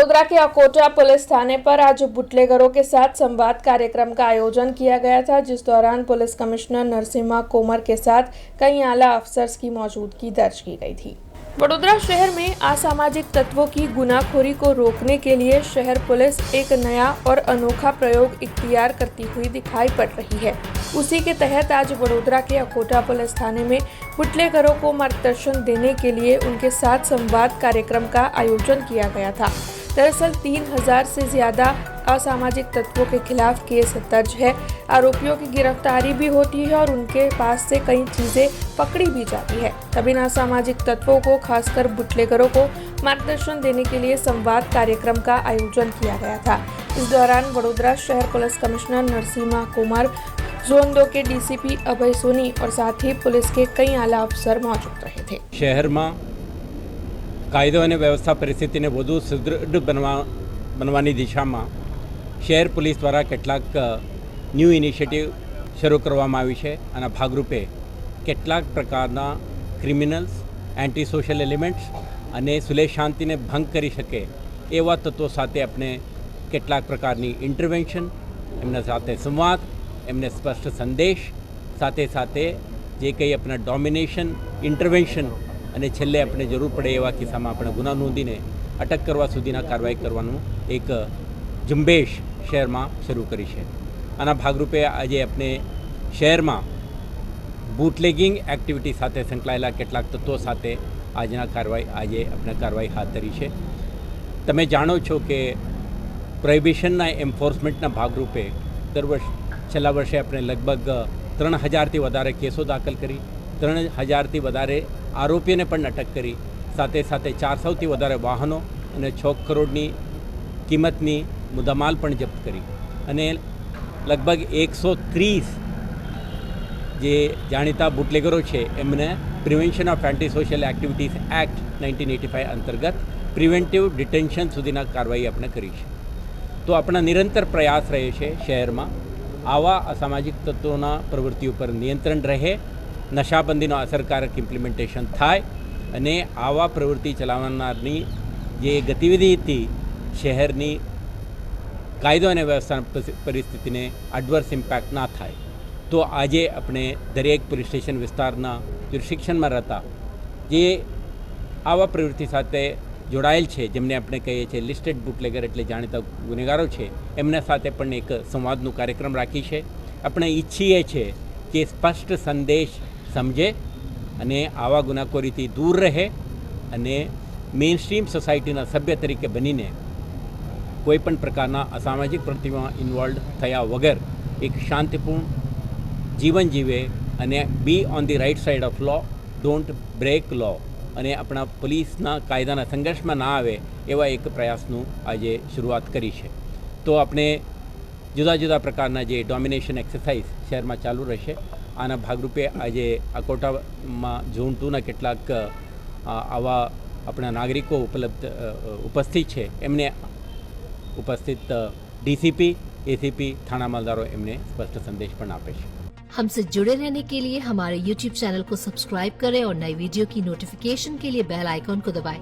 वडोदरा के अकोटा पुलिस थाने पर आज बुटलेगरों के साथ संवाद कार्यक्रम का आयोजन किया गया था, जिस दौरान पुलिस कमिश्नर नरसिम्हा कोमर के साथ कई आला अफसर्स की मौजूदगी दर्ज की गई थी। वडोदरा शहर में असामाजिक तत्वों की गुनाखोरी को रोकने के लिए शहर पुलिस एक नया और अनोखा प्रयोग इख्तियार करती हुई दिखाई पड़ रही है। उसी के तहत आज वडोदरा के अकोटा पुलिस थाने में बुटलेगरों को मार्गदर्शन देने के लिए उनके साथ संवाद कार्यक्रम का आयोजन किया गया था। दरअसल 3000 से ज्यादा असामाजिक तत्वों के खिलाफ केस दर्ज है। आरोपियों की गिरफ्तारी भी होती है और उनके पास से कई चीजें पकड़ी भी जाती है। तब इन असामाजिक तत्वों को, खासकर बुटलेगरों को मार्गदर्शन देने के लिए संवाद कार्यक्रम का आयोजन किया गया था। इस दौरान वडोदरा शहर पुलिस कमिश्नर नरसिम्हा कोमर, जोन 2 के डीसीपी अभय सोनी और साथ ही पुलिस के कई आला अफसर मौजूद रहे थे। शहर में कायदो અને વ્યવસ્થા પરિસ્થિતિને વધુ સુદૃઢ બનવાની દિશામાં શહેર પોલીસ દ્વારા કેટલાક ન્યૂ ઇનિશિયેટિવ શરૂ કરવામાં આવી છે અને ભાગરૂપે કેટલાક પ્રકારના ક્રિમિનલ્સ, એન્ટી સોશિયલ એલિમેન્ટ્સ અને સુલેહ શાંતિને ભંગ કરી શકે એવા તત્વો સાથે આપણે કેટલાક પ્રકારની ઇન્ટરવેન્શન, એમના સાથે સંવાદ, એમને સ્પષ્ટ સંદેશ, સાથે સાથે જે કંઈ આપણા ડોમિનેશન, ઇન્ટરવેન્શન અને છેલ્લે આપણે જરૂર પડે એવા કિસ્સામાં આપણે ગુના નોંધીને અટક કરવા સુધીના કાર્યવાહી કરવાનું એક ઝુંબેશ શહેરમાં શરૂ કરી છે। આના ભાગરૂપે આજે આપણે શહેરમાં બૂટલેગિંગ એક્ટિવિટી સાથે સંકળાયેલા કેટલાક તત્વો સાથે આજે આપણે કાર્યવાહી હાથ ધરી છે। તમે જાણો છો કે પ્રોહિબિશનના એન્ફોર્સમેન્ટના ભાગરૂપે છેલ્લા વર્ષે આપણે લગભગ 3000થી વધારે કેસો દાખલ કરી, 3000થી વધારે આરોપીઓને પણ અટક કરી, સાથે સાથે 400થી વધારે વાહનો અને 6 કરોડની કિંમતની મુદ્દામાલ પણ જપ્ત કરી અને લગભગ 130 જે જાણીતા બુટલેગરો છે એમને prevention of anti social activities act 1985 અંતર્ગત પ્રિવેન્ટિવ ડિટેન્શન સુધીના કાર્યવાહી આપણે કરી છે। તો આપણા નિરંતર પ્રયાસ રહે છે શહેરમાં આવા અસામાજિક તત્વોના પ્રવૃત્તિઓ પર નિયંત્રણ રહે, નશાબંધીનો અસરકારક ઇમ્પ્લિમેન્ટેશન થાય અને આવા પ્રવૃત્તિ ચલાવનારની જે ગતિવિધિથી શહેરની કાયદો અને વ્યવસ્થા પરિસ્થિતિને એડવર્સ ઇમ્પેક્ટ ના થાય। તો આજે આપણે દરેક પોલીસ સ્ટેશન વિસ્તારના જ્યુરિસ્ડિક્શનમાં રહેતા જે આવા પ્રવૃત્તિ સાથે જોડાયેલ છે, જેમને આપણે કહીએ છીએ લિસ્ટેડ બુટલેગર એટલે જાણીતા ગુનેગારો છે, એમના સાથે પણ એક સંવાદનો કાર્યક્રમ રાખી છે। આપણે ઈચ્છીએ છીએ કે સ્પષ્ટ સંદેશ સમજે અને આવા ગુનાખોરીથી દૂર રહે અને મેઇનસ્ટ્રીમ સોસાયટીના સભ્ય તરીકે બનીને કોઈપણ પ્રકારના અસામાજિક પ્રવૃત્તિમાં ઇન્વોલ્વ થયા વગર એક શાંતિપૂર્ણ જીવન જીવે અને be on the right side of law, don't break law અને આપણા પોલીસના કાયદાના સંઘર્ષમાં ના આવે એવા એક પ્રયાસનું આજે શરૂઆત કરી છે। તો આપણે જુદા જુદા પ્રકારના જે ડોમિનેશન એક્સરસાઇઝ શહેરમાં ચાલુ રહેશે। આના ભાગરૂપે આજે અકોટામાં ઝોન 2ના કેટલાક આવા આપણા નાગરિકો ઉપસ્થિત છે, એમને ઉપસ્થિત ડીસીપી, એસીપી, થાણા મામલતદારો એમને સ્પષ્ટ સંદેશ પણ આપે છે। हमसे जुड़े रहने के लिए हमारे YouTube चैनल को सब्सक्राइब करें और नई वीडियो की नोटिफिकेशन के लिए बेल आइकॉन को दबाएं।